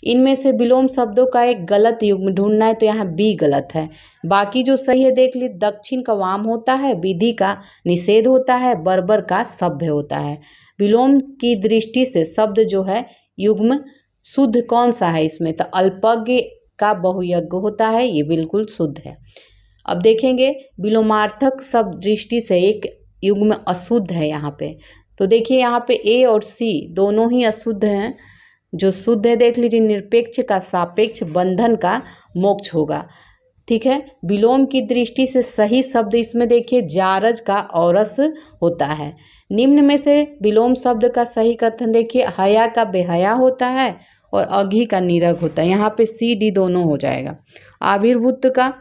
इनमें से विलोम शब्दों का एक गलत युग्म ढूंढना है, तो यहाँ बी गलत है। बाकी जो सही है देख लीजिए, दक्षिण का वाम होता है, विधि का निषेध होता है, बर्बर का सभ्य होता है। विलोम की दृष्टि से शब्द जो है युग्म शुद्ध कौन सा है इसमें, तो अल्पज्ञ का बहुयज्ञ होता है, ये बिल्कुल शुद्ध है। अब देखेंगे विलोमार्थक शब्द दृष्टि से एक युग्म अशुद्ध है यहाँ पे, तो देखिए यहाँ पे ए और सी दोनों ही अशुद्ध हैं। जो शुद्ध है देख लीजिए, निरपेक्ष का सापेक्ष, बंधन का मोक्ष होगा। ठीक है, विलोम की दृष्टि से सही शब्द इसमें देखिए जारज का औरस होता है। निम्न में से विलोम शब्द का सही कथन देखिए, हया का बेहया होता है और अघी का निरग होता है। यहाँ पे सी डी दोनों हो जाएगा। आविर्भूत का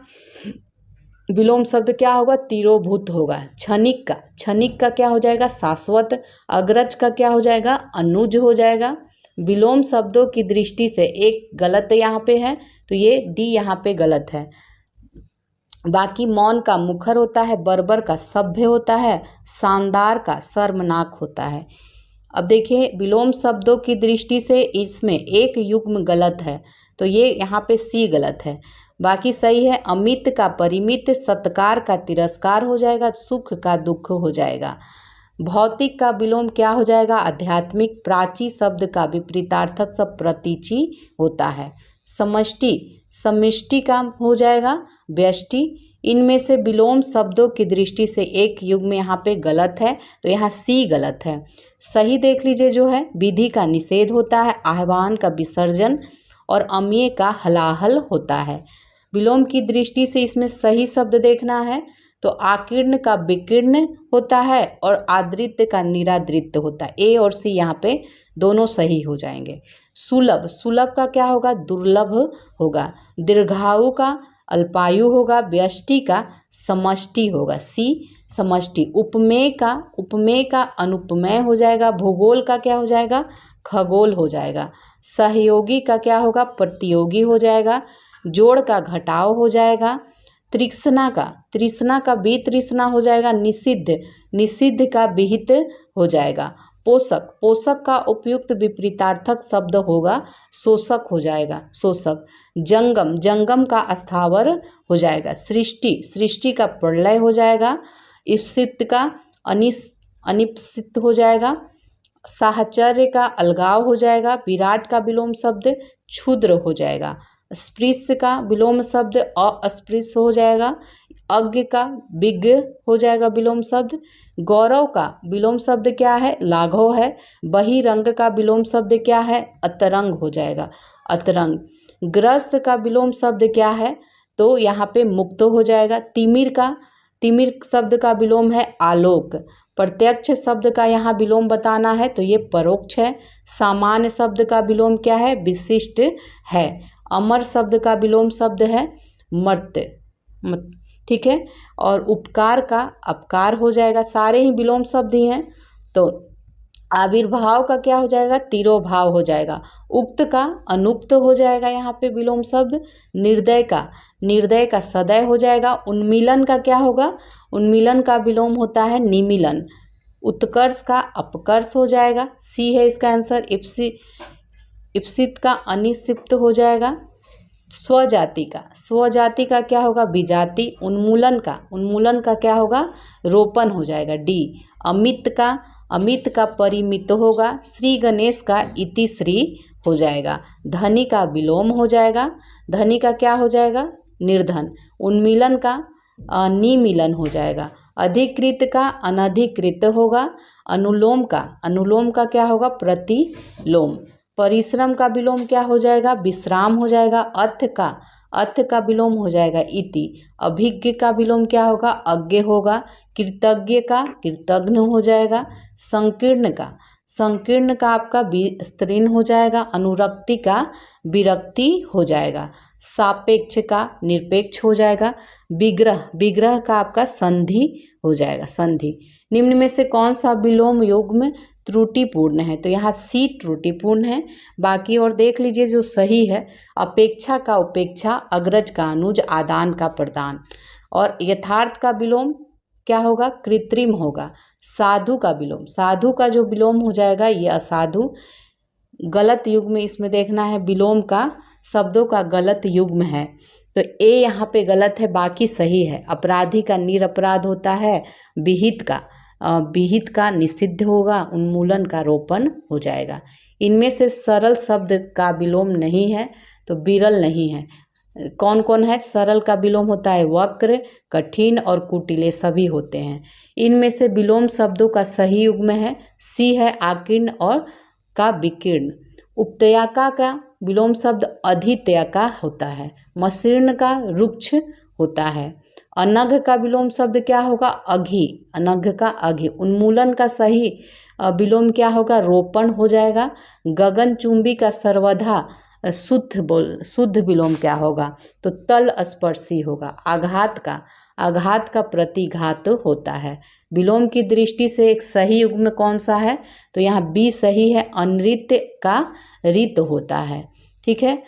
विलोम शब्द क्या होगा, तिरोभूत होगा। क्षणिक का क्या हो जाएगा, शाश्वत। अग्रज का क्या हो जाएगा, अनुज हो जाएगा। विलोम शब्दों की दृष्टि से एक गलत यहाँ पे है, तो ये डी यहाँ पे गलत है। बाकी मौन का मुखर होता है, बर्बर का सभ्य होता है, शानदार का शर्मनाक होता है। अब देखिए विलोम शब्दों की दृष्टि से इसमें एक युग्म गलत है, तो ये यहाँ पे सी गलत है। बाकी सही है, अमित का परिमित, सत्कार का तिरस्कार हो जाएगा, सुख का दुख हो जाएगा। भौतिक का विलोम क्या हो जाएगा, आध्यात्मिक। प्राची शब्द का विपरीतार्थक शब्द प्रतीची होता है। समष्टि का हो जाएगा व्यष्टि। इनमें से विलोम शब्दों की दृष्टि से एक युग्म यहाँ पे गलत है, तो यहाँ सी गलत है। सही देख लीजिए जो है, विधि का निषेध होता है, आह्वान का विसर्जन और अम्य का हलाहल होता है। विलोम की दृष्टि से इसमें सही शब्द देखना है, तो आकीर्ण का विकीर्ण होता है और आदृत्य का निरादृत्य होता है। ए और सी यहाँ पे दोनों सही हो जाएंगे। सुलभ का क्या होगा, दुर्लभ होगा। दीर्घायु का अल्पायु होगा। व्यष्टि का समष्टि होगा, सी समष्टि। उपमेय का अनुपमेय हो जाएगा। भूगोल का क्या हो जाएगा, खगोल हो जाएगा। सहयोगी का क्या होगा, प्रतियोगी हो जाएगा। जोड़ का घटाव हो जाएगा। तृष्णा का वितृष्णा हो जाएगा। निषिद्ध का विहित हो जाएगा। पोषक का उपयुक्त विपरीतार्थक शब्द होगा, शोषक हो जाएगा, शोषक। जंगम का अस्थावर हो जाएगा। सृष्टि का प्रलय हो जाएगा। ईप्सित का अनिप्सित हो जाएगा। साहचर्य का अलगाव हो जाएगा। विराट का विलोम शब्द क्षुद्र हो जाएगा। स्पृश्य का विलोम शब्द अस्पृश्य हो जाएगा। अज्ञ का विज्ञ हो जाएगा विलोम शब्द। गौरव का विलोम शब्द क्या है, लाघव है। बहिरंग का विलोम शब्द क्या है, अतरंग हो जाएगा, अतरंग। ग्रस्त का विलोम शब्द क्या है, तो यहाँ पे मुक्त हो जाएगा। तिमिर शब्द का विलोम है आलोक। प्रत्यक्ष शब्द का यहाँ विलोम बताना है, तो ये परोक्ष है। सामान्य शब्द का विलोम क्या है, विशिष्ट है। अमर शब्द का विलोम शब्द है मर्त्य, ठीक है। और उपकार का अपकार हो जाएगा। सारे ही विलोम शब्द ही हैं। तो आविर्भाव का क्या हो जाएगा, तिरोभाव हो जाएगा। उक्त का अनुक्त हो जाएगा यहाँ पे विलोम शब्द। निर्दय का सदय हो जाएगा। उन्मीलन का क्या होगा, उन्मीलन का विलोम होता है निमीलन। उत्कर्ष का अपकर्ष हो जाएगा, सी है इसका आंसर। इप्सित का अनिक्षिप्त हो जाएगा। स्वजाति का क्या होगा, विजाति। उन्मूलन का क्या होगा, रोपण हो जाएगा, डी। अमित का परिमित होगा। श्री गणेश का इति श्री हो जाएगा। धनी का विलोम हो जाएगा। धनी का क्या हो जाएगा, निर्धन। उन्मीलन का निमीलन हो जाएगा। अधिकृत का अनधिकृत होगा। अनुलोम का क्या होगा, प्रतिलोम। परिश्रम का विलोम क्या हो जाएगा, विश्राम हो जाएगा। अर्थ का विलोम हो जाएगा इति। अभिज्ञ का विलोम क्या होगा, अज्ञ होगा। कृतज्ञ का कृतघ्न हो जाएगा। संकीर्ण का आपका विस्तीर्ण हो जाएगा। अनुरक्ति का विरक्ति हो जाएगा। सापेक्ष का निरपेक्ष हो जाएगा। विग्रह का आपका संधि हो जाएगा, संधि। निम्न में से कौन सा विलोम युग्म त्रुटिपूर्ण है, तो यहाँ सी त्रुटिपूर्ण है। बाकी और देख लीजिए जो सही है, अपेक्षा का उपेक्षा, अग्रज का अनुज, आदान का प्रदान। और यथार्थ का विलोम क्या होगा, कृत्रिम होगा। साधु का विलोम, साधु का जो विलोम हो जाएगा ये असाधु। गलत युग्म इसमें देखना है, विलोम का शब्दों का गलत युग्म है। तो ए यहाँ पे गलत है, बाकी सही है। अपराधी का निरपराध होता है, विहित का निषिद्ध होगा, उन्मूलन का रोपण हो जाएगा। इनमें से सरल शब्द का विलोम नहीं है, तो विरल नहीं है। कौन कौन है? सरल का विलोम होता है वक्र, कठिन और कुटिले सभी होते हैं। इनमें से विलोम शब्दों का सही युग्म है सी है आकीर्ण और का विकीर्ण। उपत्यका का विलोम शब्द अधित्यका होता है। मशीर्ण का रुक्ष होता है। अनघ का विलोम शब्द क्या होगा? अघि, अनघ का अघि। उन्मूलन का सही विलोम क्या होगा? रोपण हो जाएगा। गगनचुंबी का सर्वथा शुद्ध विलोम क्या होगा? तो तल स्पर्शी होगा। आघात का प्रतिघात होता है। विलोम की दृष्टि से एक सही युग्म कौन सा है? तो यहाँ बी सही है, अनृत्य का रित होता है। ठीक है,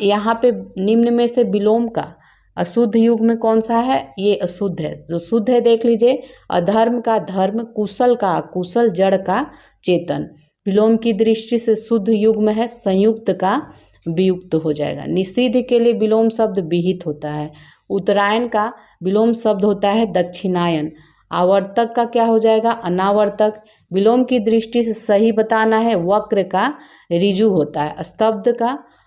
यहाँ पे निम्न में से विलोम का अशुद्ध युग्म कौन सा है? ये अशुद्ध है। जो शुद्ध है देख लीजिए, अधर्म का धर्म, कुशल का अकुशल, जड़ का चेतन। विलोम की दृष्टि से शुद्ध युग्म है संयुक्त का वियुक्त हो जाएगा। निषिद्ध के लिए विलोम शब्द विहित होता है। उत्तरायण का विलोम शब्द होता है दक्षिणायन। आवर्तक का क्या हो जाएगा? अनावर्तक। विलोम की दृष्टि से सही बताना है, वक्र का ऋजु होता है।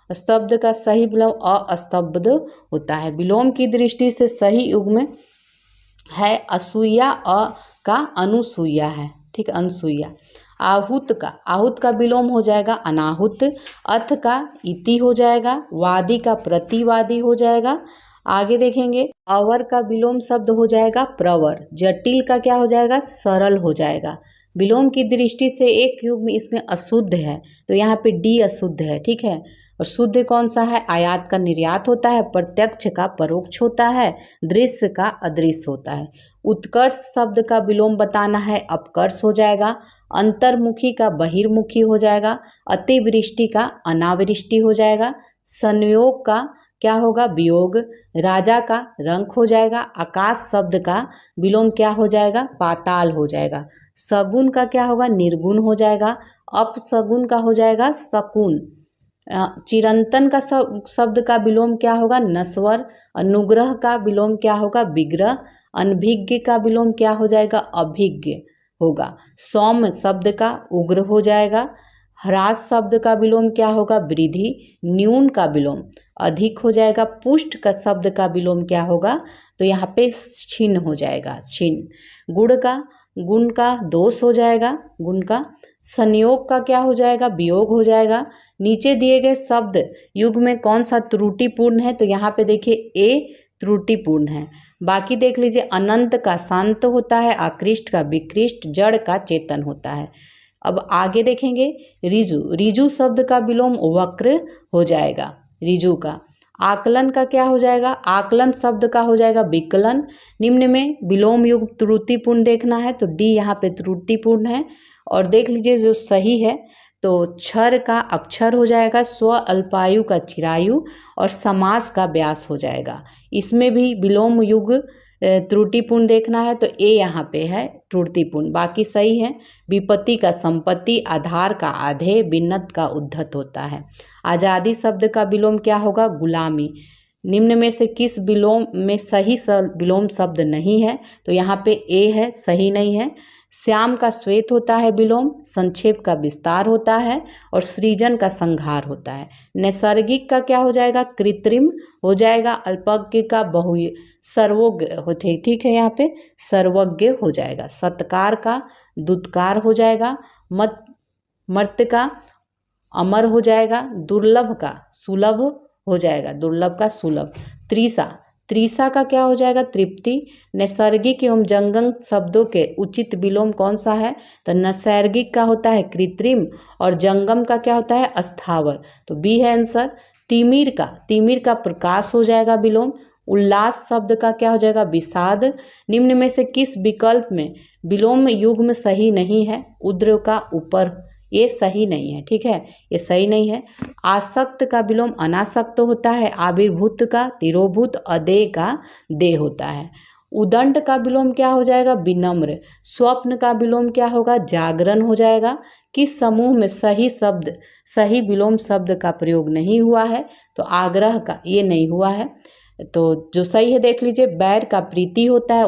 स्तब्ध का सही विलोम अस्तब्ध होता है। विलोम की दृष्टि से सही युग्म है असूया, का अनुसूया है। ठीक, अनुसूया। आहूत का विलोम हो जाएगा अनाहुत। अथ का इति हो जाएगा। वादी का प्रतिवादी हो जाएगा। आगे देखेंगे, अवर का विलोम शब्द हो जाएगा प्रवर। जटिल का क्या हो जाएगा? सरल हो जाएगा। विलोम की दृष्टि से एक युग्म इसमें अशुद्ध है, तो यहाँ पे डी अशुद्ध है। ठीक है, और शुद्ध कौन सा है? आयात का निर्यात होता है, प्रत्यक्ष का परोक्ष होता है, दृश्य का अदृश्य होता है। उत्कर्ष शब्द का विलोम बताना है, अपकर्ष हो जाएगा। अंतर्मुखी का बहिर्मुखी हो जाएगा। अतिवृष्टि का अनावृष्टि हो जाएगा। संयोग का क्या होगा? वियोग। राजा का रंक हो जाएगा। आकाश शब्द का विलोम क्या हो जाएगा? पाताल हो जाएगा। सगुन का क्या होगा? निर्गुण हो जाएगा। अपसगुन का हो जाएगा शकुन। चिरंतन का शब्द का विलोम क्या होगा? नश्वर। अनुग्रह का विलोम क्या होगा? विग्रह। अनभिज्ञ का विलोम क्या हो जाएगा? अभिज्ञ होगा। सौम्य शब्द का उग्र हो जाएगा। ह्रास शब्द का विलोम क्या होगा? वृद्धि। न्यून का विलोम अधिक हो जाएगा। पुष्ट का शब्द का विलोम क्या होगा? तो यहाँ पे छिन्न हो जाएगा, छिन्न। गुण का दोष हो जाएगा, गुण का। संयोग का क्या हो जाएगा? वियोग हो जाएगा। नीचे दिए गए शब्द युग में कौन सा त्रुटिपूर्ण है? तो यहाँ पे देखिए ए त्रुटिपूर्ण है। बाकी देख लीजिए, अनंत का शांत होता है, आकृष्ट का विकृष्ट, जड़ का चेतन होता है। अब आगे देखेंगे, ऋजु शब्द का विलोम वक्र हो जाएगा, ऋजु का। आकलन का क्या हो जाएगा? आकलन शब्द का हो जाएगा विकलन। निम्न में विलोम युग त्रुटिपूर्ण देखना है, तो डी यहाँ पे त्रुटिपूर्ण है। और देख लीजिए जो सही है, तो क्षर का अक्षर हो जाएगा, स्व अल्पायु का चिरायु, और समास का व्यास हो जाएगा। इसमें भी विलोम युग त्रुटिपूर्ण देखना है, तो ए यहाँ पे है त्रुटिपूर्ण, बाकी सही है। विपत्ति का संपत्ति, आधार का आधे, बिन्नत का उद्धत होता है। आज़ादी शब्द का विलोम क्या होगा? गुलामी। निम्न में से किस विलोम में सही विलोम शब्द नहीं है? तो यहाँ पे ए है, सही नहीं है। श्याम का श्वेत होता है विलोम, संक्षेप का विस्तार होता है, और सृजन का संहार होता है। नैसर्गिक का क्या हो जाएगा? कृत्रिम हो जाएगा। अल्पज्ञ का सर्वज्ञ हो, ठीक है, यहाँ पे सर्वज्ञ हो जाएगा। सत्कार का दुत्कार हो जाएगा। मर्त्य का अमर हो जाएगा। दुर्लभ का सुलभ हो जाएगा, दुर्लभ का सुलभ। त्रिसा का क्या हो जाएगा? तृप्ति। नैसर्गिक एवं जंगम शब्दों के उचित विलोम कौन सा है? तो नैसर्गिक का होता है कृत्रिम, और जंगम का क्या होता है? अस्थावर, तो बी है आंसर। तिमिर का प्रकाश हो जाएगा विलोम। उल्लास शब्द का क्या हो जाएगा? विषाद। निम्न में से किस विकल्प में विलोम युग्म सही नहीं है? उद्र का ऊपर, ये सही नहीं है, ठीक है, ये सही नहीं है। आसक्त का विलोम अनासक्त होता है। आविर्भूत का तिरोभूत, अदे का दे होता है। उदंड का विलोम क्या हो जाएगा? विनम्र। स्वप्न का विलोम क्या होगा? जागरण हो जाएगा। किस समूह में सही विलोम शब्द का प्रयोग नहीं हुआ है? तो आग्रह का, ये नहीं हुआ है। तो जो सही है देख लीजिए, बैर का प्रीति होता है,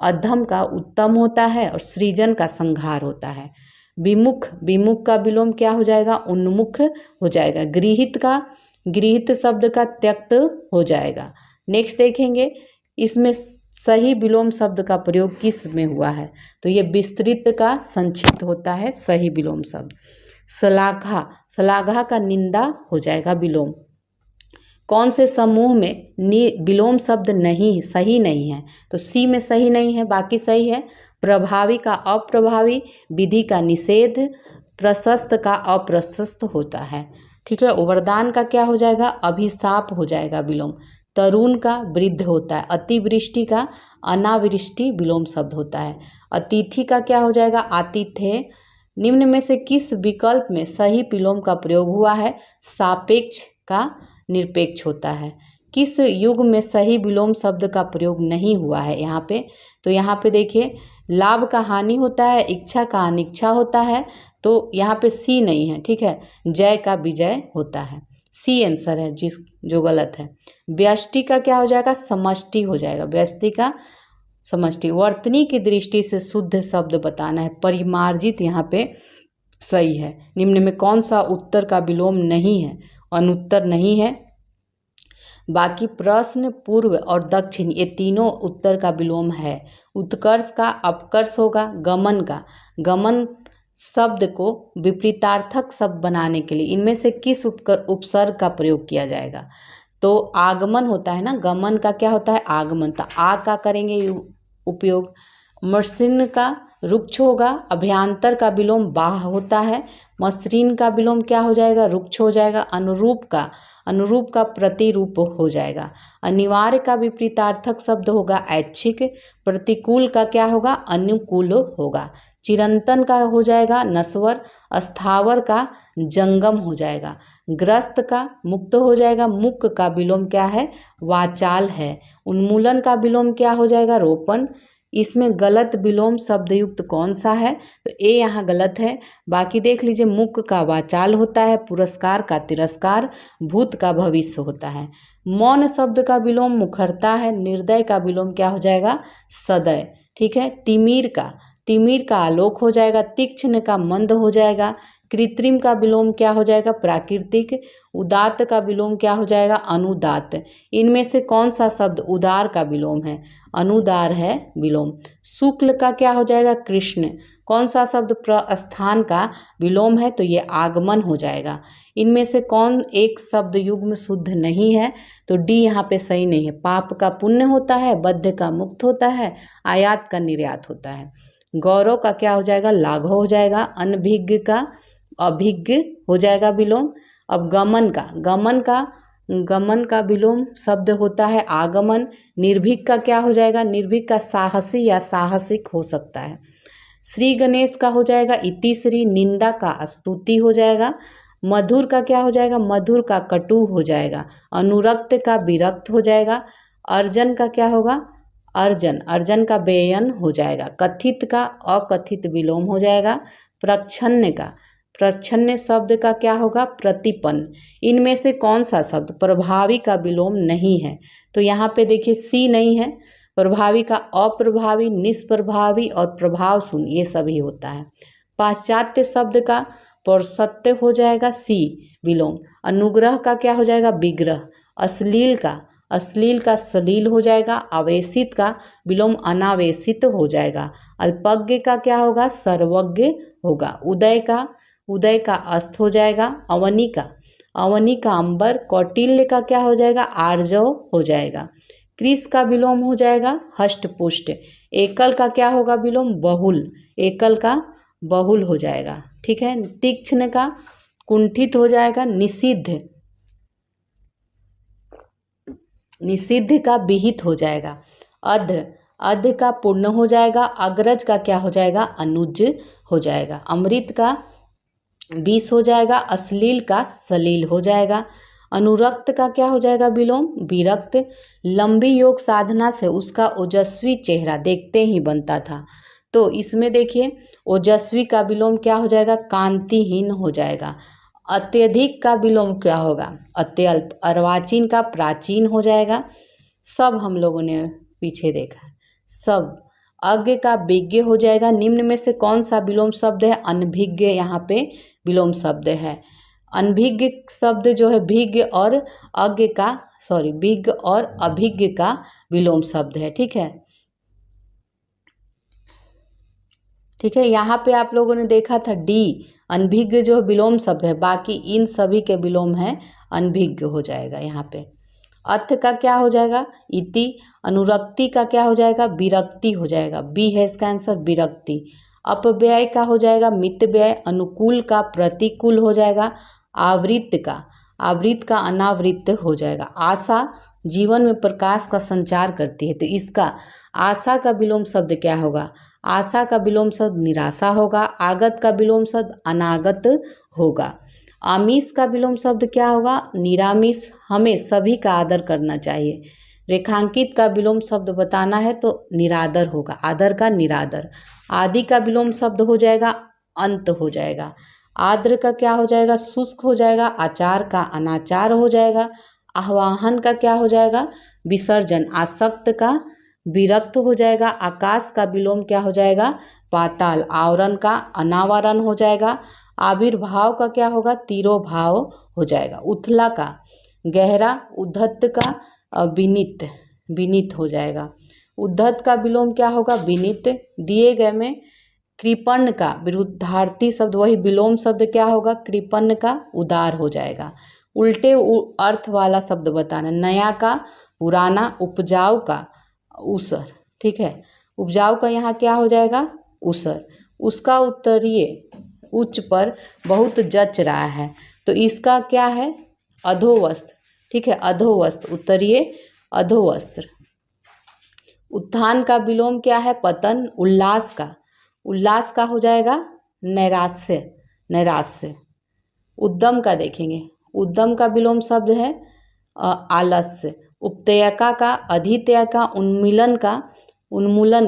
अधम का उत्तम होता है, और सृजन का संहार होता है। विमुख का विलोम क्या हो जाएगा? उन्मुख हो जाएगा। गृहीत शब्द का त्यक्त हो जाएगा। नेक्स्ट देखेंगे, इसमें सही विलोम शब्द का प्रयोग किस में हुआ है? तो ये विस्तृत का संक्षिप्त होता है सही विलोम शब्द। श्लाघा का निंदा हो जाएगा विलोम। कौन से समूह में विलोम शब्द सही नहीं है? तो सी में सही नहीं है, बाकी सही है। प्रभावी का अप्रभावी, विधि का निषेध, प्रशस्त का अप्रशस्त होता है। ठीक है। वरदान का क्या हो जाएगा? अभिशाप हो जाएगा विलोम। तरुण का वृद्ध होता है। अतिवृष्टि का अनावृष्टि विलोम शब्द होता है। अतिथि का क्या हो जाएगा? आतिथ्य। निम्न में से किस विकल्प में सही विलोम का प्रयोग हुआ है? सापेक्ष का निरपेक्ष होता है। किस युग में सही विलोम शब्द का प्रयोग नहीं हुआ है यहाँ पे? तो यहाँ पे देखिए, लाभ का हानि होता है, इच्छा का अनिच्छा होता है, तो यहाँ पे सी नहीं है। ठीक है। जय का विजय होता है। सी आंसर है जो गलत है। व्यष्टि का क्या हो जाएगा? समष्टि हो जाएगा। व्यष्टि का समष्टि। वर्तनी की दृष्टि से शुद्ध शब्द बताना है। परिमार्जित यहाँ पे सही है। निम्न में कौन सा उत्तर का विलोम नहीं है? अनुत्तर नहीं है। बाकी प्रश्न, पूर्व और दक्षिण, ये तीनों उत्तर का विलोम है। उत्कर्ष का अपकर्ष होगा। गमन शब्द को विपरीतार्थक शब्द बनाने के लिए इनमें से किस उपसर्ग का प्रयोग किया जाएगा? तो आगमन होता है ना, गमन का क्या होता है? आगमन। तो आ का करेंगे उपयोग। मशीन का रुक्ष होगा। अभ्यंतर का विलोम बाह होता है। मसृण का विलोम क्या हो जाएगा? रुक्ष हो जाएगा। अनुरूप का प्रतिरूप हो जाएगा। अनिवार्य का विपरीतार्थक शब्द होगा ऐच्छिक। प्रतिकूल का क्या होगा? अनुकूल होगा। चिरंतन का हो जाएगा नश्वर। स्थावर का जंगम हो जाएगा। ग्रस्त का मुक्त हो जाएगा। मुक का विलोम क्या है? वाचाल है। उन्मूलन का विलोम क्या हो जाएगा? रोपण। इसमें गलत विलोम शब्द युक्त कौन सा है? तो ए यहाँ गलत है। बाकी देख लीजिए, मुक का वाचाल होता है, पुरस्कार का तिरस्कार, भूत का भविष्य होता है। मौन शब्द का विलोम मुखरता है। निर्दय का विलोम क्या हो जाएगा? सदय। ठीक है। तिमिर का आलोक हो जाएगा। तीक्ष्ण का मंद हो जाएगा। कृत्रिम का विलोम क्या हो जाएगा? प्राकृतिक। उदात्त का विलोम क्या हो जाएगा? अनुदात्त। इनमें से कौन सा शब्द उदार का विलोम है? अनुदार है विलोम। शुक्ल का क्या हो जाएगा? कृष्ण। कौन सा शब्द प्रस्थान का विलोम है? तो ये आगमन हो जाएगा। इनमें से कौन एक शब्द युग्म शुद्ध नहीं है? तो डी यहाँ पे सही नहीं है। पाप का पुण्य होता है। बद्ध का मुक्त होता है। आयात का निर्यात होता है। गौरव का क्या हो जाएगा? लाघव हो जाएगा। अनभिज्ञ का अभिज्ञ हो जाएगा विलोम। अब गमन का विलोम शब्द होता है आगमन। निर्भीक का क्या हो जाएगा? निर्भीक का साहसी या साहसिक हो सकता है। श्री गणेश का हो जाएगा इति श्री। निंदा का स्तुति हो जाएगा। मधुर का क्या हो जाएगा? मधुर का कटु हो जाएगा। अनुरक्त का विरक्त हो जाएगा। अर्जन का क्या होगा? अर्जन का बेयन हो जाएगा। कथित का अकथित विलोम हो जाएगा। प्रच्छन्न शब्द का क्या होगा? प्रतिपन्न। इनमें से कौन सा शब्द प्रभावी का विलोम नहीं है? तो यहाँ पे देखिए, सी नहीं है। प्रभावी का अप्रभावी, निष्प्रभावी और प्रभाव शून्य, ये सभी होता है। पाश्चात्य शब्द का पौरुषत्य हो जाएगा सी विलोम। अनुग्रह का क्या हो जाएगा? विग्रह। अश्लील का सलील हो जाएगा। आवेशित का विलोम अनावेशित हो जाएगा। अल्पज्ञ का क्या होगा? सर्वज्ञ होगा। उदय का अस्त हो जाएगा। अवनी का अंबर। कौटिल्य का क्या हो जाएगा? आर्जव हो जाएगा। कृष का विलोम हो जाएगा हष्टपुष्ट। एकल का क्या होगा विलोम? बहुल। एकल का बहुल हो जाएगा। ठीक है। तीक्ष्ण का कुंठित हो जाएगा। निषिद्ध का विहित हो जाएगा। अध का पूर्ण हो जाएगा। अग्रज का क्या हो जाएगा? अनुज हो जाएगा। अमृत का विष हो जाएगा। अश्लील का सलील हो जाएगा। अनुरक्त का क्या हो जाएगा विलोम? विरक्त। लंबी योग साधना से उसका ओजस्वी चेहरा देखते ही बनता था। तो इसमें देखिए ओजस्वी का विलोम क्या हो जाएगा? कांतिहीन हो जाएगा। अत्यधिक का विलोम क्या होगा? अत्यल्प। अर्वाचीन का प्राचीन हो जाएगा। सब हम लोगों ने पीछे देखा है, सब। अज्ञ का विज्ञ हो जाएगा। निम्न में से कौन सा विलोम शब्द है? अनभिज्ञ यहाँ पे विलोम शब्द है। अनभिज्ञ शब्द जो है भिज्ञ और अज्ञ का विज्ञ और अभिज्ञ का विलोम शब्द है। ठीक है, ठीक है। यहाँ पे आप लोगों ने देखा था डी, अनभिज्ञ जो विलोम शब्द है, बाकी इन सभी के विलोम है अनभिज्ञ हो जाएगा यहाँ पे। अर्थ का क्या हो जाएगा? इति। अनुरक्ति का क्या हो जाएगा? विरक्ति हो जाएगा। बी है इसका आंसर, विरक्ति। अपव्यय का हो जाएगा मितव्यय। अनुकूल का प्रतिकूल हो जाएगा। आवृत का अनावृत हो जाएगा। आशा जीवन में प्रकाश का संचार करती है, तो इसका आशा का विलोम शब्द क्या होगा? आशा का विलोम शब्द निराशा होगा। आगत का विलोम शब्द अनागत होगा। आमिष का विलोम शब्द क्या होगा? निरामिष। हमें सभी का आदर करना चाहिए। रेखांकित का विलोम शब्द बताना है तो निरादर होगा, आदर का निरादर। आदि का विलोम शब्द हो जाएगा अंत हो जाएगा। आर्द्र का क्या हो जाएगा? शुष्क हो जाएगा। आचार का अनाचार हो जाएगा। आह्वान का क्या हो जाएगा? विसर्जन। आसक्त का विरक्त हो जाएगा। आकाश का विलोम क्या हो जाएगा? पाताल। आवरण का अनावरण हो जाएगा। आविर्भाव का क्या होगा? तिरोभाव हो जाएगा। उथला का गहरा। उद्धत का विनीत, विनीत हो जाएगा। उद्धत का विलोम क्या होगा? विनीत। दिए गए में कृपण का विरुद्धार्थी शब्द वही विलोम शब्द क्या होगा? कृपण का उदार हो जाएगा। उल्टे अर्थ वाला शब्द बताना। नया का पुराना। उपजाऊ का ऊसर। ठीक है, उपजाऊ का यहाँ क्या हो जाएगा? ऊसर। उसका उत्तरीय उच्च पर बहुत जच रहा है, तो इसका क्या है? अधोवस्त्र। ठीक है, अधोवस्त्र, उत्तरीय अधोवस्त्र। उत्थान का विलोम क्या है? पतन। उल्लास का हो जाएगा नैराश्य, नैराश्य। उद्यम का देखेंगे, उद्यम का विलोम शब्द है आलस्य। उपत्यका का अधित्यका। उन्मूलन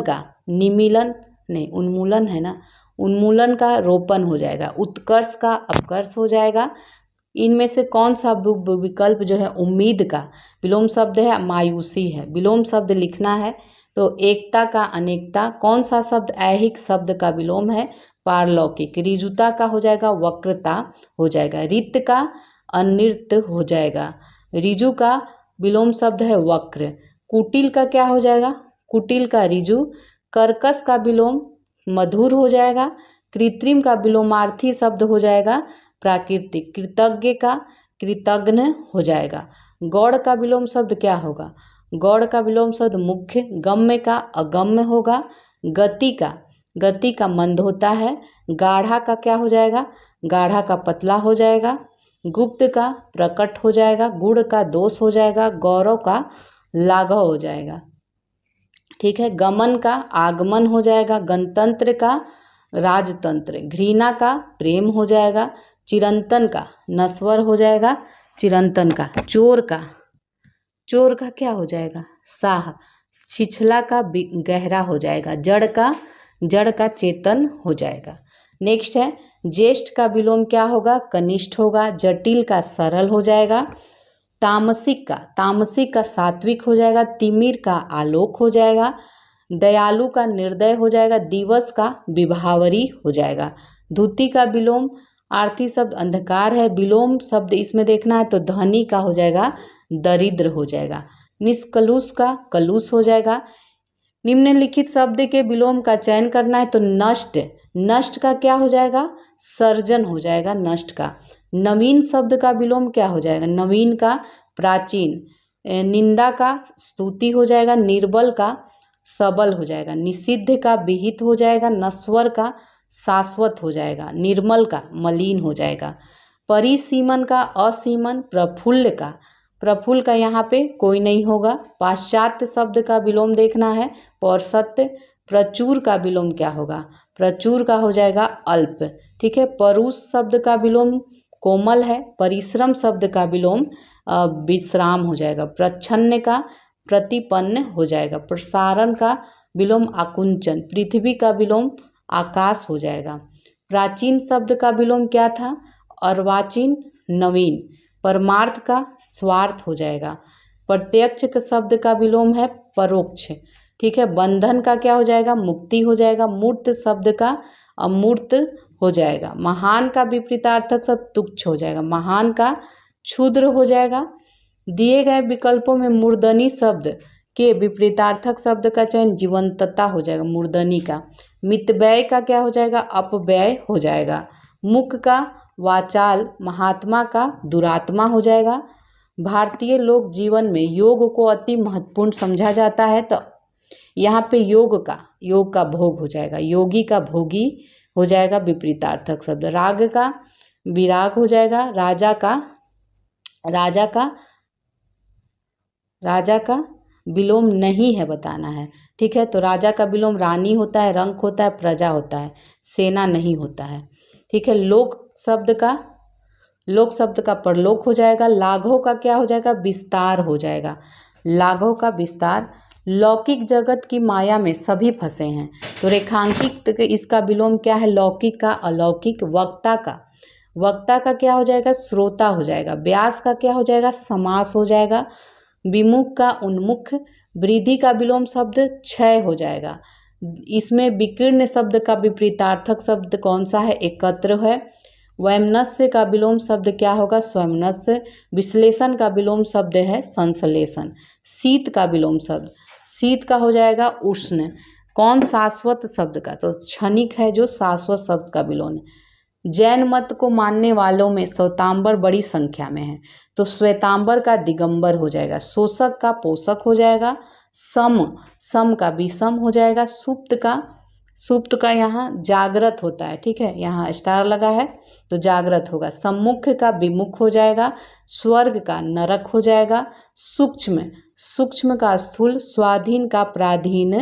का निमीलन, नहीं उन्मूलन है ना, उन्मूलन का रोपण हो जाएगा। उत्कर्ष का अपकर्ष हो जाएगा। इनमें से कौन सा विकल्प जो है उम्मीद का विलोम शब्द है? मायूसी है। विलोम शब्द लिखना है तो एकता का अनेकता। कौन सा शब्द ऐहिक शब्द का विलोम है? पारलौकिक। ऋजुता का हो जाएगा वक्रता हो जाएगा। रित का अनृत हो जाएगा। ऋजु का विलोम शब्द है वक्र। कुटिल का क्या हो जाएगा? कुटिल का ऋजु। कर्कश का विलोम मधुर हो जाएगा। कृत्रिम का विलोमार्थी शब्द हो जाएगा प्राकृतिक। कृतज्ञ का कृतघ्न हो जाएगा। गौड़ का विलोम शब्द क्या होगा? गौड़ का विलोम शब्द मुख्य। गम्य का अगम्य होगा। गति का मंद होता है। गाढ़ा का क्या हो जाएगा? गाढ़ा का पतला हो जाएगा। गुप्त का प्रकट हो जाएगा। गुड़ का दोष हो जाएगा। गौरव का लाघव हो जाएगा। ठीक है, गमन का आगमन हो जाएगा। गणतंत्र का राजतंत्र। घृणा का प्रेम हो जाएगा। चिरंतन का नश्वर हो जाएगा। चिरंतन का। चोर का क्या हो जाएगा? साह। छिछला का गहरा हो जाएगा। जड़ का चेतन हो जाएगा। नेक्स्ट है ज्येष्ठ का विलोम क्या होगा? कनिष्ठ होगा। जटिल का सरल हो जाएगा। तामसिक का सात्विक हो जाएगा। तिमिर का आलोक हो जाएगा। दयालु का निर्दय हो जाएगा। दिवस का विभावरी हो जाएगा। धुति का विलोम आरती शब्द अंधकार है। विलोम शब्द इसमें देखना है तो धनी का हो जाएगा दरिद्र हो जाएगा। निष्कलुष का कलुष हो जाएगा। निम्नलिखित शब्द के विलोम का चयन करना है तो नष्ट का क्या हो जाएगा? सर्जन हो जाएगा नष्ट का। नवीन शब्द का विलोम क्या हो जाएगा? नवीन का प्राचीन। निंदा का स्तुति हो जाएगा। निर्बल का सबल हो जाएगा। निषिद्ध का विहित हो जाएगा। नश्वर का शाश्वत हो जाएगा। निर्मल का मलिन हो जाएगा। परिसीमन का असीमन। प्रफुल्ल का यहाँ पे कोई नहीं होगा। पाश्चात्य शब्द का विलोम देखना है पौरुषत्व। प्रचुर का विलोम क्या होगा? प्रचुर का हो जाएगा अल्प। ठीक है, परुष शब्द का विलोम कोमल है। परिश्रम शब्द का विलोम विश्राम हो जाएगा। प्रच्छन्न का प्रतिपन्न हो जाएगा। प्रसारण का विलोम आकुंचन। पृथ्वी का विलोम आकाश हो जाएगा। प्राचीन शब्द का विलोम क्या था? अर्वाचीन नवीन। परमार्थ का स्वार्थ हो जाएगा। प्रत्यक्ष के शब्द का विलोम है परोक्ष। ठीक है। बंधन का क्या हो जाएगा? मुक्ति हो जाएगा। मूर्त शब्द का अमूर्त हो जाएगा। महान का विपरीतार्थक शब्द तुच्छ हो जाएगा। महान का क्षुद्र हो जाएगा। दिए गए विकल्पों में मूर्धनी शब्द के विपरीतार्थक शब्द का चयन जीवंतता हो जाएगा, मूर्धनी का। मितव्यय का क्या हो जाएगा? अपव्यय हो जाएगा। मुख का वाचाल, महात्मा का दुरात्मा हो जाएगा। भारतीय लोक जीवन में योग को अति महत्वपूर्ण समझा जाता है, तो यहाँ पे योग का भोग हो जाएगा। योगी का भोगी हो जाएगा विपरीतार्थक शब्द। राग का विराग हो जाएगा। राजा का विलोम नहीं है, बताना है। ठीक है। तो राजा का विलोम रानी होता है, रंक होता है, प्रजा होता है, सेना नहीं होता है। ठीक है। लोक शब्द का परलोक हो जाएगा। लाघव का क्या हो जाएगा? विस्तार हो जाएगा। लाघव का विस्तार। लौकिक जगत की माया में सभी फंसे हैं, तो रेखांकित इसका विलोम क्या है? लौकिक का अलौकिक। वक्ता का क्या हो जाएगा? श्रोता हो जाएगा। व्यास का क्या हो जाएगा? समास हो जाएगा। विमुख का उन्मुख। वृद्धि का विलोम शब्द क्षय हो जाएगा। इसमें विकीर्ण शब्द का विपरीतार्थक शब्द कौन सा है? एकत्र है। वैमनस्य का विलोम शब्द क्या होगा? स्वैमनस्य। विश्लेषण का विलोम शब्द है संश्लेषण। शीत का विलोम शब्द, शीत का हो जाएगा उष्ण। कौन शाश्वत शब्द का? तो क्षणिक है जो शाश्वत शब्द का विलोम है। जैन मत को मानने वालों में श्वेतांबर बड़ी संख्या में है, तो श्वेतांबर का दिगंबर हो जाएगा। शोषक का पोषक हो जाएगा। सम का विषम हो जाएगा। सुप्त का यहाँ जागृत होता है। ठीक है। यहाँ स्टार लगा है तो जागृत होगा। सम्मुख का विमुख हो जाएगा। स्वर्ग का नरक हो जाएगा। सूक्ष्म का स्थूल। स्वाधीन का पराधीन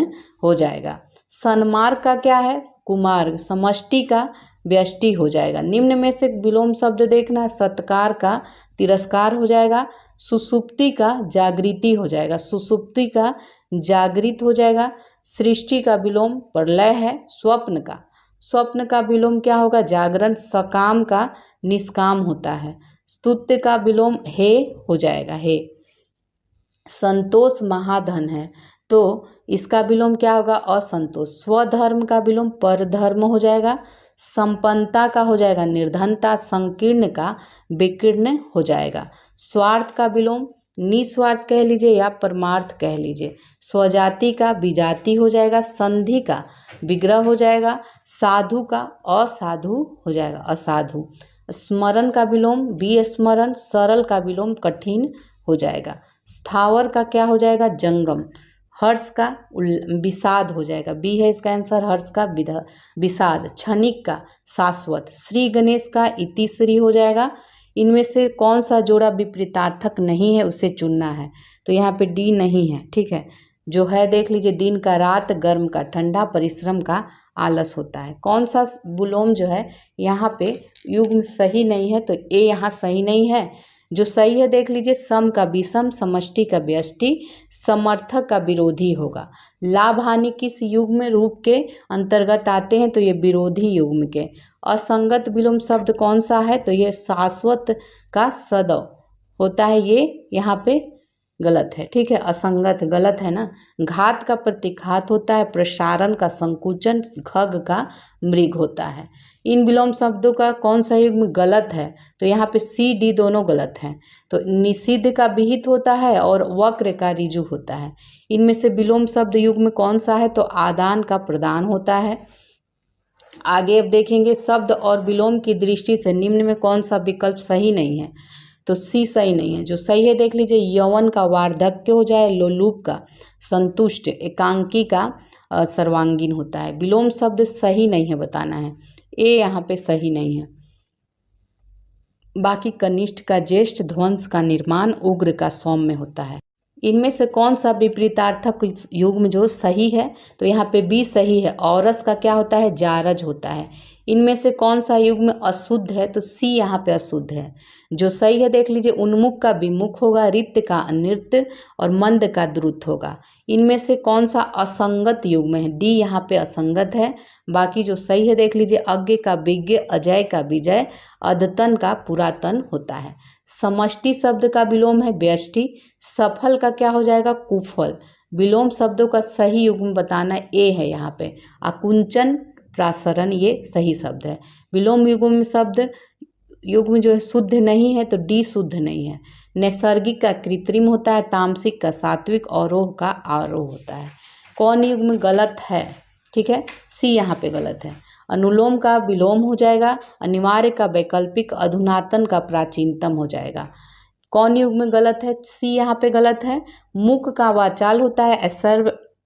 हो जाएगा। सन्मार्ग का क्या है? कुमार्ग। समष्टि का व्यष्टि हो जाएगा। निम्न में से विलोम शब्द देखना है। सत्कार का तिरस्कार हो जाएगा। सुसुप्ति का जागृति हो जाएगा। सुसुप्ति का जागृत हो जाएगा। सृष्टि का विलोम प्रलय है। स्वप्न का विलोम क्या होगा? जागरण। सकाम का निष्काम होता है। स्तुत्य का विलोम हे हो जाएगा, हे। संतोष महाधन है, तो इसका विलोम क्या होगा? असंतोष। स्वधर्म का विलोम परधर्म हो जाएगा। संपन्नता का हो जाएगा निर्धनता। संकीर्ण का विकीर्ण हो जाएगा। स्वार्थ का विलोम निस्वार्थ कह लीजिए या परमार्थ कह लीजिए। स्वजाति का विजाति हो जाएगा। संधि का विग्रह हो जाएगा। साधु का असाधु हो जाएगा, असाधु। स्मरण का विलोम विस्मरण। सरल का विलोम कठिन हो जाएगा। स्थावर का क्या हो जाएगा? जंगम। हर्ष का विषाद हो जाएगा। बी है इसका आंसर, हर्ष का विषाद। क्षणिक का शाश्वत। श्री गणेश का इतिश्री हो जाएगा। इनमें से कौन सा जोड़ा विपरीतार्थक नहीं है उसे चुनना है, तो यहाँ पे डी नहीं है। ठीक है। जो है देख लीजिए। दिन का रात, गर्म का ठंडा, परिश्रम का आलस होता है। कौन सा विलोम जो है यहाँ पे युग्म सही नहीं है, तो ए यहाँ सही नहीं है। जो सही है देख लीजिए। सम का विषम, समष्टि का व्यष्टि, समर्थक का विरोधी होगा। लाभ हानि किस युग्म रूप के अंतर्गत आते हैं, तो ये विरोधी युग्म के। असंगत विलोम शब्द कौन सा है, तो ये शाश्वत का सदैव होता है, ये यहाँ पे गलत है। ठीक है। असंगत गलत है ना। घात का प्रतिघात होता है। प्रसारण का संकुचन। खग का मृग होता है। इन विलोम शब्दों का कौन सा युग्म गलत है, तो यहाँ पे सी डी दोनों गलत हैं। तो निषिद्ध का विहित होता है और वक्र का ऋजु होता है। इनमें से विलोम शब्द युग्म कौन सा है, तो आदान का प्रदान होता है। आगे अब देखेंगे शब्द और विलोम की दृष्टि से निम्न में कौन सा विकल्प सही नहीं है, तो सी सही नहीं है। जो सही है देख लीजिए। यौवन का वार्धक्य हो जाए। लोलुप का संतुष्ट। एकांकी का सर्वांगीण होता है। विलोम शब्द सही नहीं है, बताना है। ए यहाँ पे सही नहीं है। बाकी कनिष्ठ का ज्येष्ठ, ध्वंस का निर्माण, उग्र का सौम्य होता है। इनमें से कौन सा विपरीतार्थक युग्म जो सही है, तो यहाँ पे बी सही है। औरस का क्या होता है? जारज होता है। इनमें से कौन सा युग्म अशुद्ध है? तो सी यहाँ पे अशुद्ध है। जो सही है देख लीजिए, उन्मुख का विमुख होगा, रिक्त का अनृत और मंद का द्रुत होगा। इनमें से कौन सा असंगत युग्म है? डी यहाँ पे असंगत है। बाकी जो सही है देख लीजिए, अज्ञ का विज्ञ, अजय का विजय, अद्यतन का पुरातन होता है। समष्टि शब्द का विलोम है व्यष्टि। सफल का क्या हो जाएगा? कुफल। विलोम शब्दों का सही युग्म बताना ए है यहाँ पे। आकुंचन, प्रासरण ये सही शब्द है। विलोम युग्म शब्द युग्म जो है शुद्ध नहीं है, तो डी शुद्ध नहीं है। नैसर्गिक का कृत्रिम होता है, तामसिक का सात्विक, अवरोह का आरोह होता है। कौन युग्म गलत है? ठीक है, सी यहाँ पे गलत है। अनुलोम का विलोम हो जाएगा, अनिवार्य का वैकल्पिक, अधुनातन का प्राचीनतम हो जाएगा। कौन युग्म गलत है? सी यहाँ पे गलत है। मुख का वाचाल होता है,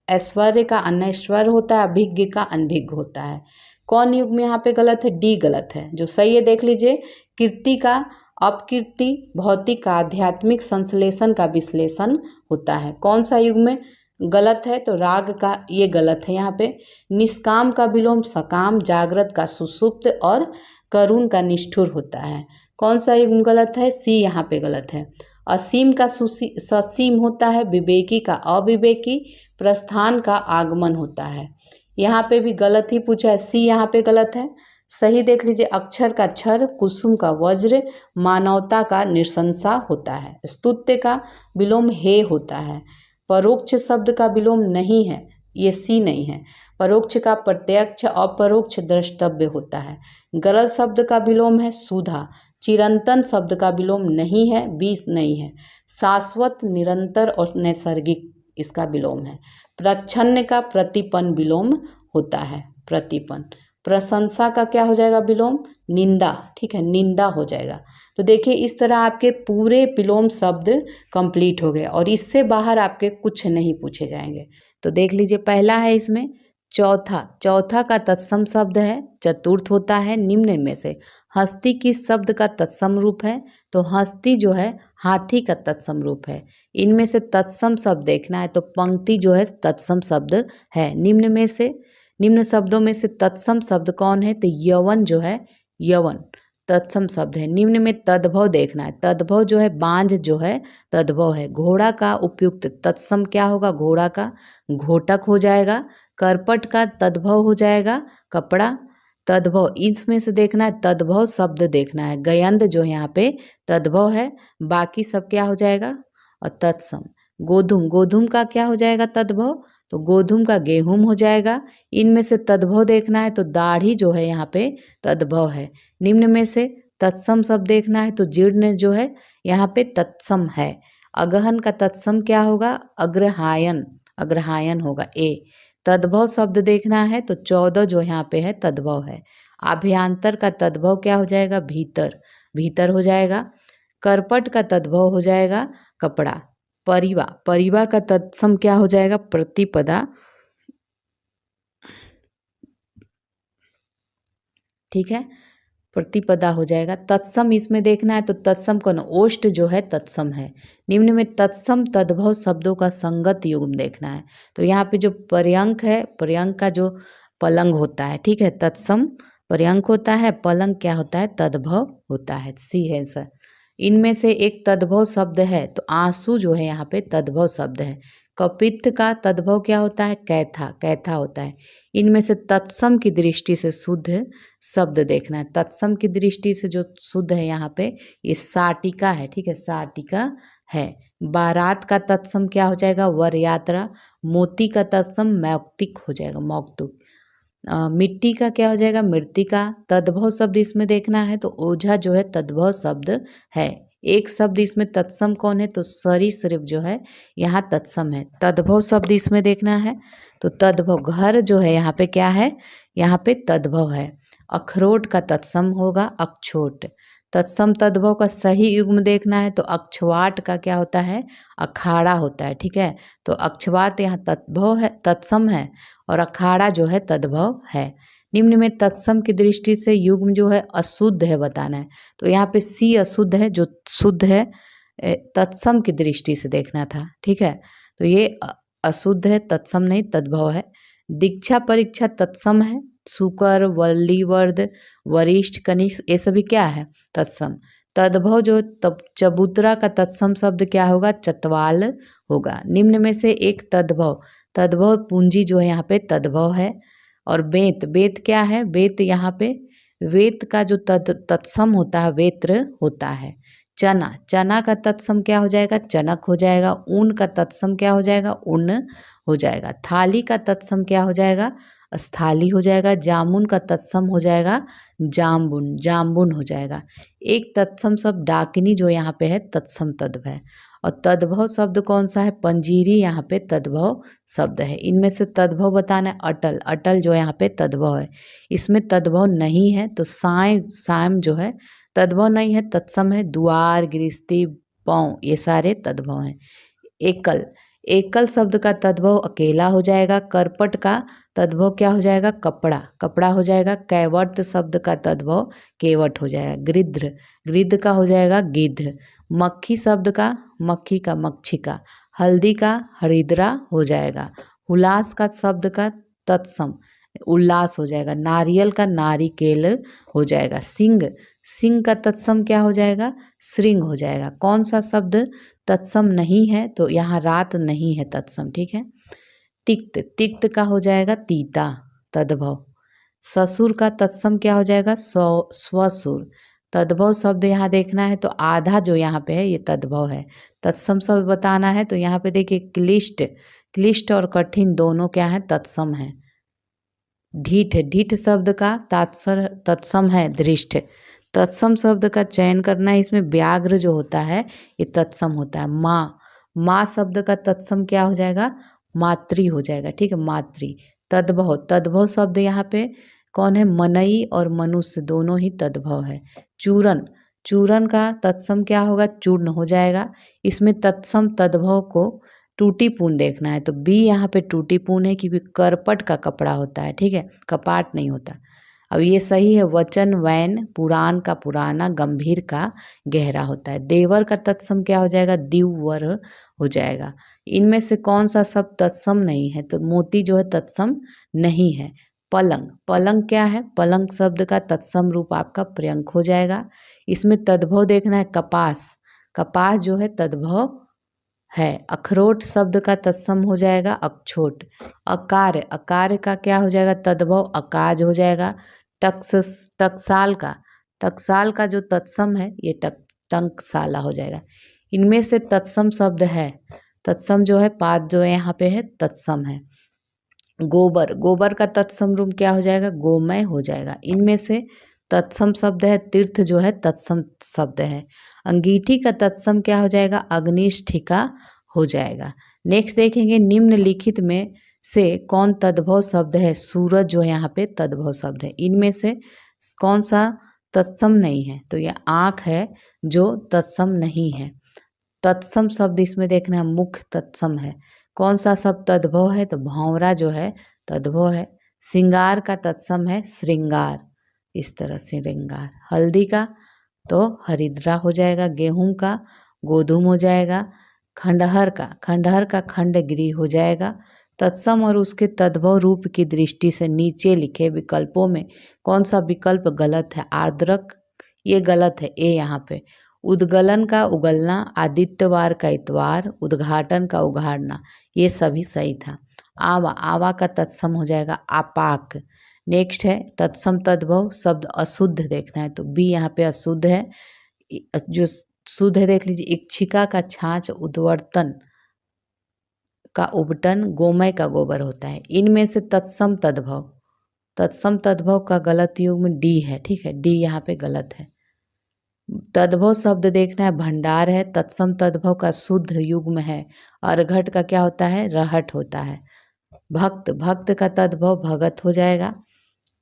ऐश्वर्य का अनैश्वर्य होता है, अभिज्ञ का अनभिज्ञ होता है। कौन युग्म यहाँ पे गलत है? डी गलत है। जो सही है देख लीजिए, कीर्ति का अपकीर्ति, भौतिक का आध्यात्मिक, संश्लेषण का विश्लेषण होता है। कौन सा युग्म गलत है? तो राग का ये गलत है यहाँ पे। निष्काम का विलोम सकाम, जागृत का सुषुप्त और करुण का निष्ठुर होता है। कौन सा युग्म गलत है? सी यहाँ पे गलत है। असीम का ससीम होता है, विवेकी का अविवेकी, प्रस्थान का आगमन होता है। यहाँ पे भी गलत ही पूछा है, सी यहाँ पे गलत है। सही देख लीजिए, अक्षर का क्षर, कुसुम का वज्र, मानवता का निशंसा होता है। स्तुत्य का विलोम हे होता है। परोक्ष शब्द का विलोम नहीं है, ये सी नहीं है। परोक्ष का प्रत्यक्ष अपरोक्ष द्रष्टव्य होता है। गरज शब्द का विलोम है सुधा। चिरंतन शब्द का विलोम नहीं है, बी नहीं है। शाश्वत, निरंतर और नैसर्गिक इसका विलोम है। प्रच्छन्न का प्रतिपन्न विलोम होता है, प्रतिपन्न। प्रशंसा का क्या हो जाएगा विलोम? निंदा। ठीक है, निंदा हो जाएगा। तो देखिए, इस तरह आपके पूरे विलोम शब्द कंप्लीट हो गए और इससे बाहर आपके कुछ नहीं पूछे जाएंगे। तो देख लीजिए, पहला है इसमें चौथा। चौथा का तत्सम शब्द है, चतुर्थ होता है निम्न में से हस्ती किस शब्द का तत्सम रूप है? तो हस्ती जो है हाथी का तत्सम रूप है। इनमें से तत्सम शब्द देखना है, तो पंक्ति जो है तत्सम शब्द है। निम्न में से, निम्न शब्दों में से तत्सम शब्द कौन है? तो यवन जो है, यवन तत्सम शब्द है। निम्न में तद्भव देखना है, तद्भव जो है बांझ जो है तद्भव है। घोड़ा का उपयुक्त तत्सम क्या होगा? घोड़ा का घोटक हो जाएगा। करपट का तद्भव हो जाएगा कपड़ा। तद्भव इसमें से देखना है, तद्भव शब्द देखना है। गयंद जो यहाँ पे तद्भव है, बाकी सब क्या हो जाएगा? और तत्सम। गोधूम, गोधूम का क्या हो जाएगा? तद्भव। तो गोधूम का गेहूं हो जाएगा। इनमें से तद्भव देखना है, तो दाढ़ी जो है यहाँ पे तद्भव है। निम्न में से तत्सम शब्द देखना है, तो जीर्ण जो है यहाँ पे तत्सम है। अगहन का तत्सम क्या होगा? अग्रहायन, अग्रहायन होगा ए। तद्भव शब्द देखना है, तो 14 जो यहाँ पे है तद्भव है। अभ्यंतर का तद्भव क्या हो जाएगा? भीतर, भीतर हो जाएगा। करपट का तद्भव हो जाएगा कपड़ा। परिवा, परिवा का तत्सम क्या हो जाएगा? प्रतिपदा। ठीक है, प्रतिपदा हो जाएगा। तत्सम इसमें देखना है, तो तत्सम कौन? ओष्ठ जो है तत्सम है। निम्न में तत्सम तद्भव शब्दों का संगत युग्म देखना है, तो यहाँ पे जो पर्यंक है, पर्यंक का जो पलंग होता है, ठीक है, तत्सम पर्यंक होता है, पलंग क्या होता है? तद्भव होता है। सी है सर। इनमें से एक तद्भव शब्द है, तो आंसू जो है यहाँ पे तद्भव शब्द है। कपित्थ का तद्भव क्या होता है? कैथा, कैथा होता है। इनमें से तत्सम की दृष्टि से शुद्ध शब्द देखना है। तत्सम की दृष्टि से जो शुद्ध है यहाँ पे ये साटिका है। ठीक है, साटिका है। बारात का तत्सम क्या हो जाएगा? वर यात्रा। मोती का तत्सम मौक्तिक हो जाएगा, मौक्तिक। मिट्टी का क्या हो जाएगा? मृत्तिका। तद्भव शब्द इसमें देखना है, तो ओझा जो है तद्भव शब्द है। एक शब्द इसमें तत्सम कौन है? तो सरीसृप जो है यहाँ तत्सम है। तद्भव शब्द इसमें देखना है, तो तद्भव। घर जो है यहाँ पे क्या है? यहाँ पे तद्भव है। अखरोट का तत्सम होगा अक्षोट। तत्सम तद्भव का सही युग्म देखना है, तो अक्षवाट का क्या होता है? अखाड़ा होता है। ठीक है, तो अक्षवाट यहाँ तद्भव है, तत्सम है, और अखाड़ा जो है तद्भव है। निम्न में तत्सम की दृष्टि से युग्म जो है अशुद्ध है बताना है, तो यहाँ पे सी अशुद्ध है, जो शुद्ध है तत्सम की दृष्टि से देखना था। ठीक है, तो ये अशुद्ध है, तत्सम नहीं, तद्भव है। दीक्षा परीक्षा तत्सम है, सुकर, वल्लीवर्द, वरिष्ठ, कनिष्ठ, ये सभी क्या है? तत्सम। तद्भव जो तब चबूतरा का तत्सम शब्द क्या होगा? चतवाल होगा। निम्न में से एक तद्भव, तद्भव पूंजी जो है यहाँ पे तद्भव है। और बेत, बेत क्या है? बेत यहाँ पे वेत का जो तत्सम होता है वेत्र होता है। चना, चना का तत्सम क्या हो जाएगा? चनक हो जाएगा। ऊन का तत्सम क्या हो जाएगा? ऊन हो जाएगा। थाली का तत्सम क्या हो जाएगा? स्थाली हो जाएगा। जामुन का तत्सम हो जाएगा जाम्बुन, जाम्बुन हो जाएगा। एक तत्सम शब्द डाकिनी जो यहाँ पे है तत्सम तद्भव है। और तद्भव शब्द कौन सा है? पंजीरी यहाँ पे तद्भव शब्द है। इनमें से तद्भव बताना है। अटल, अटल जो यहाँ पे तद्भव है। इसमें तद्भव नहीं है तो साय, सायम जो है तद्भव नहीं है, तत्सम है। द्वार, गृहस्थी, पौ, ये सारे तद्भव हैं। एकल, एकल शब्द का तद्भव अकेला हो जाएगा। करपट का तद्भव क्या हो जाएगा? कपड़ा, कपड़ा हो जाएगा। कैवर्त शब्द का तद्भव केवट हो जाएगा। गृध्र, गृध्र का हो जाएगा गिद्ध। मक्खी शब्द का, मक्खी का मक्षिका। हल्दी का हरिद्रा हो जाएगा। हुलास का शब्द का तत्सम उल्लास हो जाएगा। नारियल का नारिकेल हो जाएगा। सिंह, सिंह का तत्सम क्या हो जाएगा? श्रृंग हो जाएगा। कौन सा शब्द तत्सम नहीं है? तो यहाँ रात नहीं है तत्सम, ठीक है। तिक्त, तिक्त का हो जाएगा तीता तद्भव। ससुर का तत्सम क्या हो जाएगा? स्वसुर। तद्भव शब्द यहाँ देखना है तो आधा जो यहाँ पे है ये तद्भव है। तत्सम शब्द बताना है तो यहाँ पे देखिए क्लिष्ट, क्लिष्ट और कठिन दोनों क्या है? तत्सम है। ढीठ, ढीठ शब्द का तत्सम है दृष्ट। तत्सम शब्द का चयन करना है। इसमें व्याघ्र जो होता है ये तत्सम होता है। माँ, माँ शब्द का तत्सम क्या हो जाएगा? मातृ हो जाएगा, ठीक है, मातृ। तद्भव, तद्भव शब्द यहाँ पे कौन है? मनई और मनुष्य दोनों ही तद्भव है। चूरन, चूरन का तत्सम क्या होगा? चूर्ण हो जाएगा। इसमें तत्सम तद्भव को टूटीपूर्ण देखना है तो बी यहाँ पे टूटीपूर्ण है क्योंकि करपट का कपड़ा होता है, ठीक है, कपाट नहीं होता। अब ये सही है। वचन वैन, पुराण का पुराना, गंभीर का गहरा होता है। देवर का तत्सम क्या हो जाएगा? दिवर हो जाएगा। इनमें से कौन सा शब्द तत्सम नहीं है? तो मोती जो है तत्सम नहीं है। पलंग, पलंग क्या है? पलंग शब्द का तत्सम रूप आपका पर्यंक हो जाएगा। इसमें तद्भव देखना है। कपास, कपास जो है तद्भव है। अखरोट शब्द का तत्सम हो जाएगा अक्षोट। अकार्य, अकार्य का क्या हो जाएगा? तद्भव अकाज हो जाएगा। टकसाल का, टकसाल का जो तत्सम है ये टंकसाला हो जाएगा। इनमें से तत्सम शब्द है, तत्सम जो है पाद जो है यहाँ पे है तत्सम है। गोबर, गोबर का तत्सम रूप क्या हो जाएगा? गोमय हो जाएगा। इनमें से तत्सम शब्द है। तीर्थ जो है तत्सम शब्द है। अंगीठी का तत्सम क्या हो जाएगा? अग्निष्ठिका हो जाएगा। नेक्स्ट देखेंगे निम्नलिखित में से कौन तद्भव शब्द है? सूरज जो है यहाँ पे तद्भव शब्द है। इनमें से कौन सा तत्सम नहीं है? तो यह आँख है जो तत्सम नहीं है। तत्सम शब्द इसमें देखना है मुख तत्सम है। कौन सा शब्द तद्भव है? तो भौंरा जो है तद्भव है। श्रृंगार का तत्सम है श्रृंगार, इस तरह से श्रृंगार। हल्दी का तो हरिद्रा हो जाएगा। गेहूं का गोधूम हो जाएगा। खंडहर का खंडगिरी हो जाएगा। तत्सम और उसके तद्भव रूप की दृष्टि से नीचे लिखे विकल्पों में कौन सा विकल्प गलत है? आर्द्रक, ये गलत है, ए यहाँ पे। उद्गलन का उगलना, आदित्यवार का इतवार, उद्घाटन का उघाड़ना, ये सभी सही था। आवा, आवा का तत्सम हो जाएगा आपाक। नेक्स्ट है तत्सम तद्भव शब्द अशुद्ध देखना है तो बी यहाँ पे अशुद्ध है। जो शुद्ध है देख लीजिए। इक्षिका का छाछ, उद्वर्तन का उबटन, गोमय का गोबर होता है। इनमें से तत्सम तद्भव, तत्सम तद्भव का गलत युग्म डी है, ठीक है, डी यहाँ पे गलत है। तद्भव शब्द देखना है भंडार है। तत्सम तद्भव का शुद्ध युग्म है। अर्घट का क्या होता है? रहट होता है। भक्त, भक्त का तद्भव भगत हो जाएगा।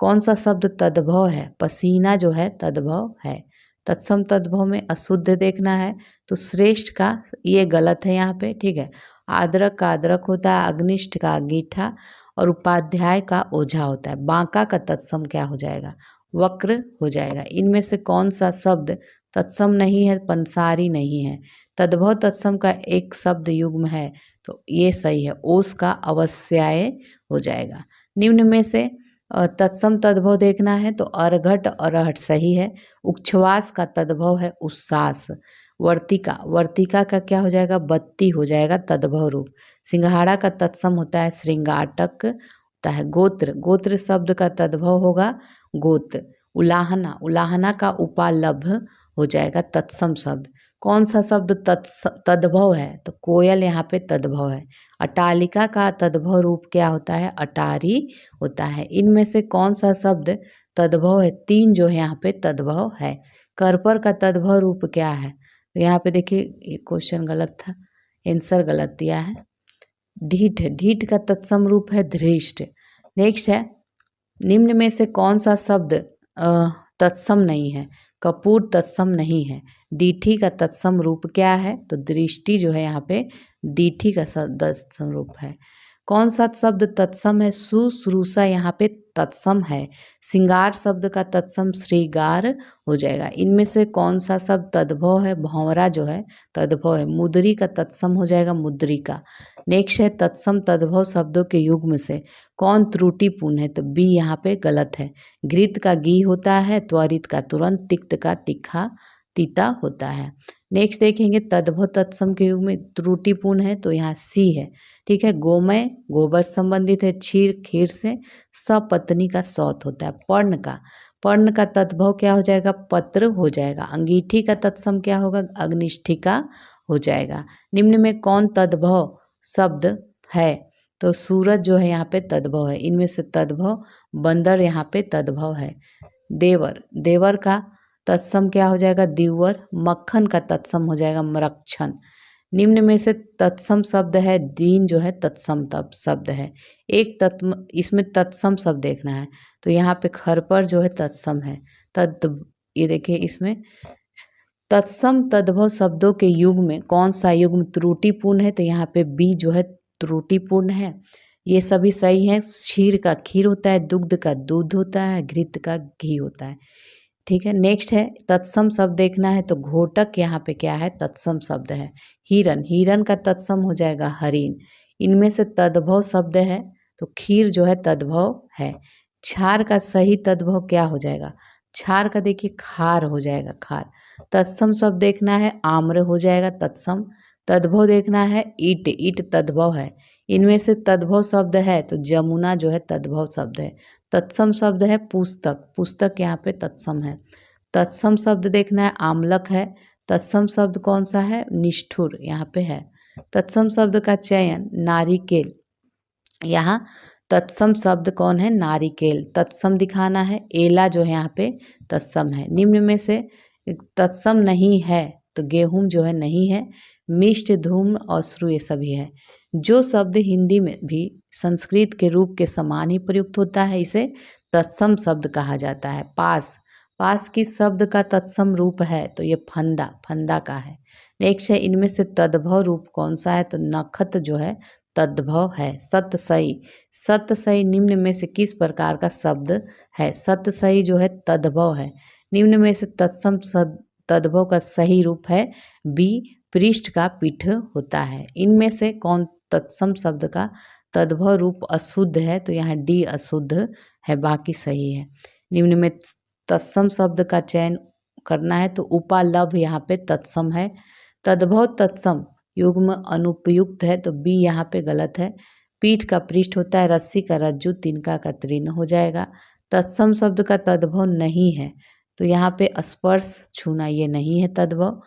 कौन सा शब्द तद्भव है? पसीना जो है तद्भव है। तत्सम तद्भव में अशुद्ध देखना है तो श्रेष्ठ का ये गलत है यहाँ पे, ठीक है। आद्रक का आद्रक होता है। अग्निष्ठ का अंगीठा और उपाध्याय का ओझा होता है। बांका का तत्सम क्या हो जाएगा? वक्र हो जाएगा। इनमें से कौन सा शब्द तत्सम नहीं है? पंसारी नहीं है। तद्भव तत्सम का एक शब्द युग्म है तो ये सही है। ओस का अवश्याय हो जाएगा। निम्न में से तत्सम तद्भव देखना है तो अर्घट और अरहट सही है। उच्छ्वास का तद्भव है उच्छ्वास। वर्तिका, वर्तिका का क्या हो जाएगा? बत्ती हो जाएगा तद्भव रूप। सिंघाड़ा का तत्सम होता है श्रृंगाटक होता है। गोत्र, गोत्र शब्द का तद्भव होगा गोत्र। उलाहना, उलाहना का उपालभ हो जाएगा तत्सम शब्द। कौन सा शब्द तद्भव है? तो कोयल यहाँ पे तद्भव है। अटालिका का तद्भव रूप क्या होता है? अटारी होता है। इनमें से कौन सा शब्द तद्भव है? 3 जो है यहाँ पे तद्भव है। करपर का तद्भव रूप क्या है? तो यहाँ पे देखिए ये क्वेश्चन गलत था, आंसर गलत दिया है। ढीठ, ढीठ का तत्सम रूप है धृष्ट। नेक्स्ट है, निम्न में से कौन सा शब्द तत्सम नहीं है? कपूर तत्सम नहीं है। दीठी का तत्सम रूप क्या है? तो दृष्टि जो है यहाँ पे दीठी का तत्सम रूप है। कौन सा शब्द तत्सम है? शुश्रूषा यहाँ पे तत्सम है। श्रृंगार शब्द का तत्सम श्रृंगार हो जाएगा। इनमें से कौन सा शब्द तद्भव है? भंवरा जो है तद्भव है। मुद्री का तत्सम हो जाएगा मुद्रिका। नेक्स्ट है, तत्सम तद्भव शब्दों के युग्म से कौन त्रुटिपूर्ण है? तो बी यहाँ पे गलत है। घृत का घी होता है, त्वरित का तुरंत, तिक्त का तीखा तीता होता है। नेक्स्ट देखेंगे, तद्भव तत्सम के युग में त्रुटिपूर्ण है तो यहाँ सी है। ठीक है, गोमय गोबर संबंधित है, क्षीर खीर से, सपत्नी का सौत होता है। पर्ण का तद्भव क्या हो जाएगा? पत्र हो जाएगा। अंगीठी का तत्सम क्या होगा? अग्निष्ठिका हो जाएगा। निम्न में कौन तद्भव शब्द है? तो सूरज जो है यहाँ पे तद्भव है। इनमें से तद्भव बंदर यहाँ पे तद्भव है। देवर, देवर का तत्सम क्या हो जाएगा? दिवर। मक्खन का तत्सम हो जाएगा मरक्षण। निम्न में से तत्सम शब्द है, दीन जो है तत्सम तब शब्द है। एक तत्म इसमें तत्सम शब्द देखना है तो यहाँ पे खरपर जो है तत्सम है। ये देखिए इसमें तत्सम तद्भव शब्दों के युग में कौन सा युग्म त्रुटिपूर्ण है? तो यहाँ पे बी जो है त्रुटिपूर्ण है। ये सभी सही है। क्षीर का खीर होता है, दुग्ध का दूध होता है, घृत का घी होता है। ठीक है, नेक्स्ट है, तत्सम शब्द देखना है तो घोटक यहाँ पे क्या है? तत्सम शब्द है। हिरन, हिरन का तत्सम हो जाएगा हरिण। इनमें से तद्भव शब्द है तो खीर जो है तद्भव है। क्षार का सही तद्भव क्या हो जाएगा? क्षार का देखिए खार हो जाएगा, खार। तत्सम शब्द देखना है, आम्र हो जाएगा तत्सम। तद्भव देखना है, ईट, ईट तद्भव है। इनमें से तद्भव शब्द है तो जमुना जो है तद्भव शब्द है। तत्सम शब्द है पुस्तक, पुस्तक यहाँ पे तत्सम है। तत्सम शब्द देखना है, आमलक है। तत्सम शब्द कौन सा है? निष्ठुर यहाँ पे है। तत्सम शब्द का चयन, नारिकेल। यहाँ तत्सम शब्द कौन है? नारिकेल। तत्सम दिखाना है, एला जो है यहाँ पे तत्सम है। निम्न में से तत्सम नहीं है तो गेहूं जो है नहीं है। मिष्ट, धूम्र और श्रु ये सभी है। जो शब्द हिंदी में भी संस्कृत के रूप के समान ही प्रयुक्त होता है इसे तत्सम शब्द कहा जाता है। पास, पास किस शब्द का तत्सम रूप है? तो ये फंदा, फंदा का है। नेक्स्ट है, इनमें से तद्भव रूप कौन सा है? तो नखत जो है तद्भव है। सतसई, सतसई निम्न में से किस प्रकार का शब्द है? सतसई जो है तद्भव है। निम्न में से तत्सम तद्भव का सही रूप है बी, पृष्ठ का पीठ होता है। इनमें से कौन तत्सम शब्द का तद्भव रूप अशुद्ध है? तो यहाँ डी अशुद्ध है, बाकी सही है। निम्न में तत्सम शब्द का चयन करना है तो उपालभ यहाँ पे तत्सम है। तद्भव तत्सम युग्म अनुपयुक्त है तो बी यहाँ पे गलत है। पीठ का पृष्ठ होता है, रस्सी का रज्जु, तिनका का तृण हो जाएगा। तत्सम शब्द का तद्भव नहीं है तो यहाँ पे स्पर्श छूना ये नहीं है तद्भव।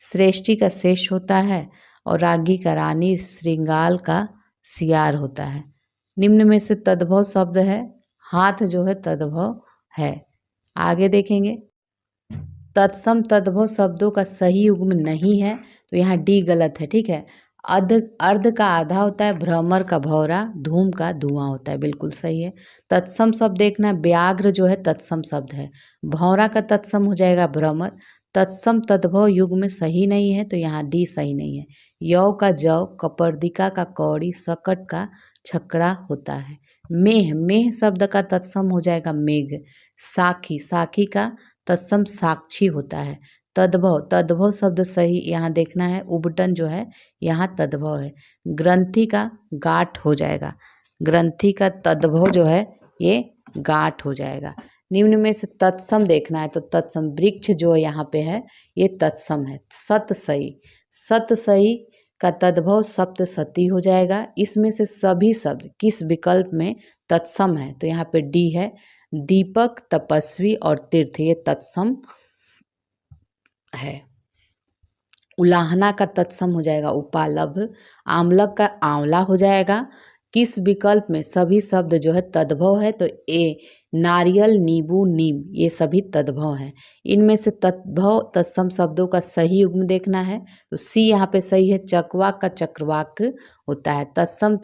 श्रेष्ठी का शेष होता है और रागी का रानी, श्रृंगाल का सियार होता है। निम्न में से तद्भव शब्द है, हाथ जो है तद्भव है। आगे देखेंगे, तत्सम तद्भव शब्दों का सही युग्म नहीं है तो यहाँ डी गलत है। ठीक है, अर्ध का आधा होता है, भ्रमर का भौरा, धूम का धुआं होता है, बिल्कुल सही है। तत्सम शब्द देखना है, व्याघ्र जो है तत्सम शब्द है। भौरा का तत्सम हो जाएगा भ्रमर। तत्सम तद्भव युग में सही नहीं है तो यहाँ डी सही नहीं है। यौ का जौ, कपर्दिका का कौड़ी, सकट का छकड़ा होता है। मेह, मेह शब्द का तत्सम हो जाएगा मेघ। साखी, साखी का तत्सम साक्षी होता है। तद्भव, तद्भव शब्द सही यहाँ देखना है, उबटन जो है यहाँ तद्भव है। ग्रंथि का गाठ हो जाएगा। ग्रंथि का तद्भव जो है ये गांठ हो जाएगा। निम्न में से तत्सम देखना है तो तत्सम वृक्ष जो यहाँ पे है ये तत्सम है। सतसई, सतसई का तद्भव सप्तसती हो जाएगा। इसमें से सभी शब्द किस विकल्प में तत्सम है तो यहाँ पे डी है। दीपक, तपस्वी और तीर्थ ये तत्सम है। उलाहना का तत्सम हो जाएगा उपालभ। आमलक का आंवला हो जाएगा। किस विकल्प में सभी शब्द जो है तद्भव है तो ए नारियल, नींबू, नीम ये सभी तद्भव हैं। इनमें से तद्भव तत्सम शब्दों का सही युग्म देखना है तो सी यहाँ पे सही है। चकवाक का चक्रवाक होता है। तत्सम